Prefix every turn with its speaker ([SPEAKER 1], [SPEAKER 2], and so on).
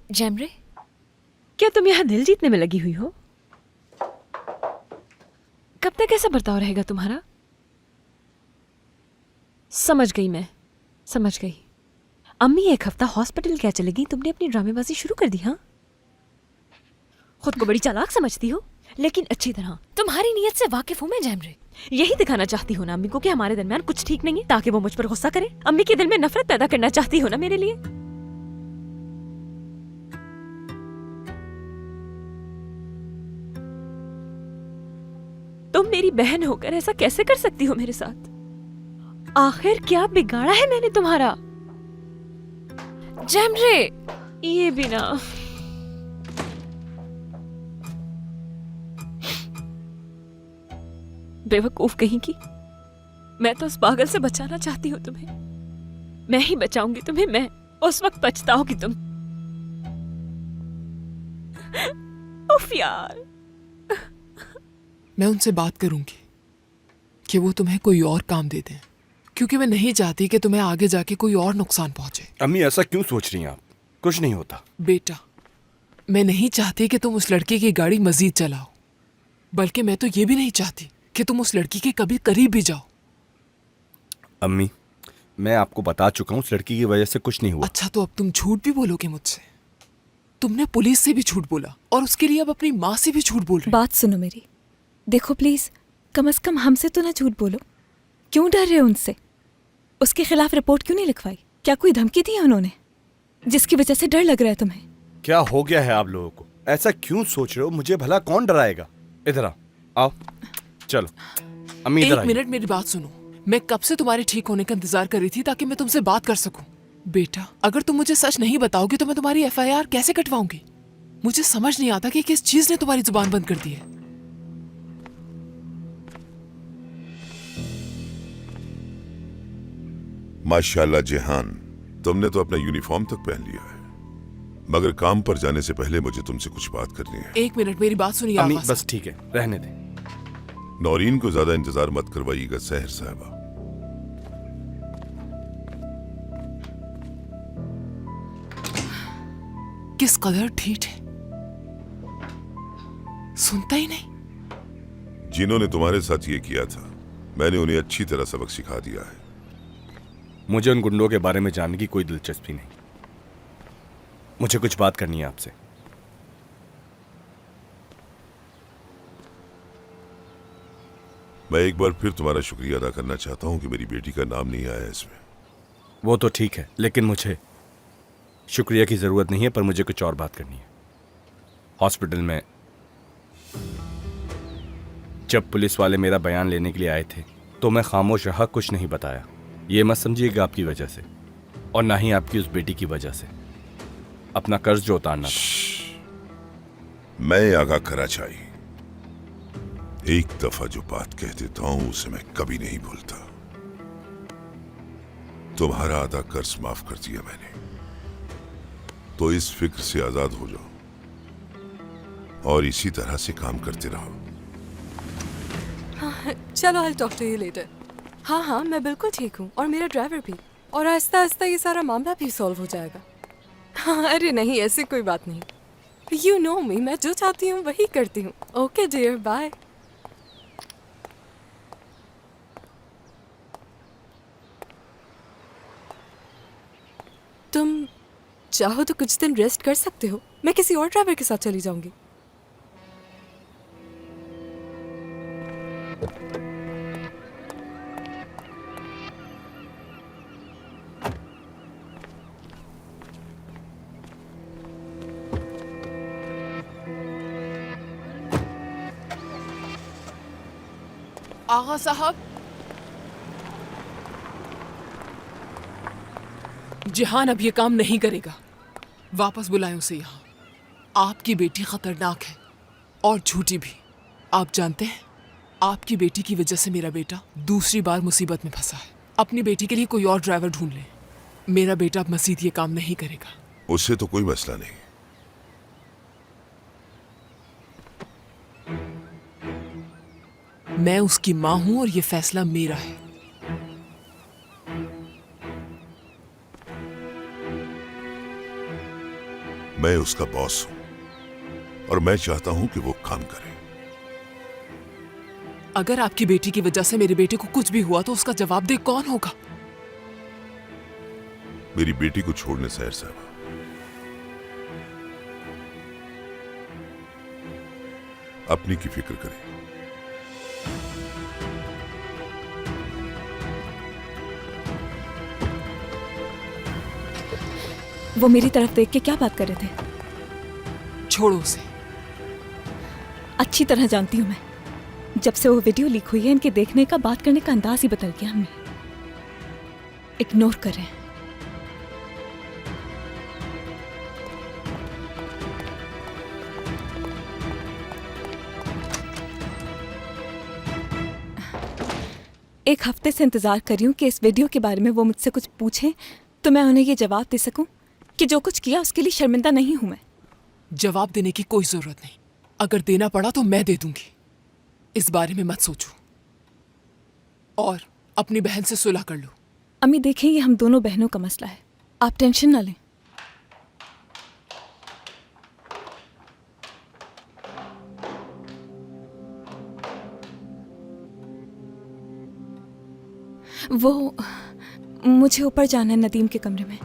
[SPEAKER 1] जैमरे,
[SPEAKER 2] क्या तुम यहाँ दिल जीतने में लगी हुई हो? कब तक ऐसा बर्ताव रहेगा तुम्हारा? समझ गई मैं, समझ गई। अम्मी एक हफ्ता हॉस्पिटल क्या चलेगी, तुमने अपनी ड्रामेबाजी शुरू कर दी। हाँ, खुद को बड़ी चालाक समझती हो, लेकिन अच्छी तरह।
[SPEAKER 1] तुम्हारी नीयत से वाकिफ हूँ मैं जैमरे।
[SPEAKER 2] यही दिखाना चाहती हो ना अम्मी को कि हमारे दरमियान कुछ ठीक नहीं है, ताकि वो मुझ पर गुस्सा करे। अम्मी के दिल में नफरत पैदा करना चाहती हो ना मेरे लिए। तुम मेरी बहन होकर ऐसा कैसे कर सकती हो मेरे साथ? आखिर क्या बिगाड़ा है मैंने तुम्हारा?
[SPEAKER 1] जैमरे,
[SPEAKER 2] ये भी ना। बेवकूफ कहीं की। मैं तो उस पागल से बचाना चाहती हूँ तुम्हें। मैं ही बचाऊंगी तुम्हें। मैं उस वक्त पछताओगी तुम। उफ यार।
[SPEAKER 3] मैं उनसे बात करूंगी कि वो तुम्हें कोई और काम दे दें, क्योंकि मैं नहीं चाहती कि तुम्हें आगे जाके कोई और नुकसान पहुंचे।
[SPEAKER 4] अम्मी ऐसा क्यों सोच रही हैं आप? कुछ नहीं होता।
[SPEAKER 3] बेटा, मैं नहीं चाहती कि तुम उस लड़के की गाड़ी मजीद चलाओ, बल्कि मैं तो ये भी नहीं चाहती कि तुम उस लड़की के कभी करीब भी जाओ।
[SPEAKER 4] अम्मी, मैं आपको बता चुका हूँ उस लड़की की वजह से कुछ नहीं हुआ।
[SPEAKER 3] अच्छा, तो अब तुम झूठ भी बोलोगे मुझसे? तुमने पुलिस से भी झूठ बोला और उसके लिए अब अपनी माँ से भी झूठ बोल रहे हो।
[SPEAKER 5] बात सुनो मेरी। देखो प्लीज, कम से कम हमसे तो ना झूठ बोलो। क्यों डर रहे हो उनसे? उसके खिलाफ रिपोर्ट क्यों नहीं लिखवाई? क्या कोई धमकी दी है उन्होंने जिसकी वजह से डर लग रहा है तुम्हें?
[SPEAKER 4] क्या हो गया है आप लोगों को? ऐसा क्यों सोच रहे हो? मुझे भला कौन डराएगा? इधर आओ, चलो। अम्मी इधर
[SPEAKER 3] एक
[SPEAKER 4] आइए।
[SPEAKER 3] मिनट, मेरी बात सुनो। मैं कब से तुम्हारे ठीक होने का इंतजार कर रही थी ताकि मैं तुमसे बात कर सकूं। बेटा, अगर तुम मुझे सच नहीं बताओगे तो मैं तुम्हारी एफआईआर कैसे कटवाऊंगी? मुझे समझ नहीं आता कि किस चीज ने तुम्हारी जुबान बंद कर दी है।
[SPEAKER 6] माशाल्लाह जेहान, तुमने तो अपना यूनिफॉर्म तक पहन लिया है, मगर काम पर जाने से पहले मुझे तुमसे कुछ बात करनी है।
[SPEAKER 3] एक मिनट, मेरी बात सुनिए।
[SPEAKER 4] अम्मी
[SPEAKER 3] आवाज़।
[SPEAKER 4] बस ठीक है, रहने दें।
[SPEAKER 6] नौरीन को ज्यादा इंतजार मत करवाइएगा सहर साहबा।
[SPEAKER 3] किस कदर ठीठ है, सुनता ही नहीं।
[SPEAKER 6] जिन्होंने तुम्हारे साथ ये किया था, मैंने उन्हें अच्छी तरह सबक सिखा दिया है।
[SPEAKER 4] मुझे उन गुंडों के बारे में जानने की कोई दिलचस्पी नहीं। मुझे कुछ बात करनी है आपसे।
[SPEAKER 6] मैं एक बार फिर तुम्हारा शुक्रिया अदा करना चाहता हूं कि मेरी बेटी का नाम नहीं आया इसमें।
[SPEAKER 4] वो तो ठीक है, लेकिन मुझे शुक्रिया की जरूरत नहीं है, पर मुझे कुछ और बात करनी है। हॉस्पिटल में जब पुलिस वाले मेरा बयान लेने के लिए आए थे तो मैं खामोश रहा, कुछ नहीं बताया। ये मत समझिएगा आपकी वजह से, और ना ही आपकी उस बेटी की वजह से। अपना कर्ज जो उतारना था।
[SPEAKER 6] मैं आगा कराचाई, एक दफा जो बात कह देता हूं उसे मैं कभी नहीं भूलता। तुम्हारा आधा कर्ज माफ कर दिया मैंने, तो इस फिक्र से आजाद हो जाओ और इसी तरह से काम करते रहो।
[SPEAKER 7] चलो, I'll talk to you later। हाँ हाँ, मैं बिल्कुल ठीक हूँ, और मेरा ड्राइवर भी, और आहिस्ता आहिस्ता ये सारा मामला भी सॉल्व हो जाएगा। हाँ, अरे नहीं, ऐसी कोई बात नहीं। यू नो मी, मैं जो चाहती हूँ वही करती हूँ। Okay dear, bye. तुम चाहो तो कुछ दिन रेस्ट कर सकते हो, मैं किसी और ड्राइवर के साथ चली जाऊंगी।
[SPEAKER 3] आगा साहब, जिहान अब ये काम नहीं करेगा। वापस बुलाएं उसे यहाँ। आपकी बेटी खतरनाक है और झूठी भी। आप जानते हैं, आपकी बेटी की वजह से मेरा बेटा दूसरी बार मुसीबत में फंसा है। अपनी बेटी के लिए कोई और ड्राइवर ढूंढ लें। मेरा बेटा अब मजीद ये काम नहीं करेगा।
[SPEAKER 6] उससे तो कोई मसला नहीं।
[SPEAKER 3] मैं उसकी माँ हूं और ये फैसला मेरा है।
[SPEAKER 6] मैं उसका बॉस हूं और मैं चाहता हूं कि वो काम करे।
[SPEAKER 3] अगर आपकी बेटी की वजह से मेरे बेटे को कुछ भी हुआ तो उसका जवाबदेह कौन होगा?
[SPEAKER 6] मेरी बेटी को छोड़ने सहर साहब, अपनी की फिक्र करें।
[SPEAKER 5] वो मेरी तरफ देख के क्या बात कर रहे थे?
[SPEAKER 3] छोड़ो उसे।
[SPEAKER 5] अच्छी तरह जानती हूँ मैं। जब से वो वीडियो लीक हुई है, इनके देखने का, बात करने का अंदाज ही बदल गया। हमें इग्नोर करें। एक हफ्ते से इंतजार कर रही हूँ कि इस वीडियो के बारे में वो मुझसे कुछ पूछें तो मैं उन्हें ये जवाब दे सकूं कि जो कुछ किया उसके लिए शर्मिंदा नहीं हूं मैं।
[SPEAKER 3] जवाब देने की कोई जरूरत नहीं। अगर देना पड़ा तो मैं दे दूंगी। इस बारे में मत सोचो और अपनी बहन से सुलह कर लो।
[SPEAKER 5] अम्मी देखें, ये हम दोनों बहनों का मसला है, आप टेंशन ना लें। वो मुझे ऊपर जाना है नदीम के कमरे में।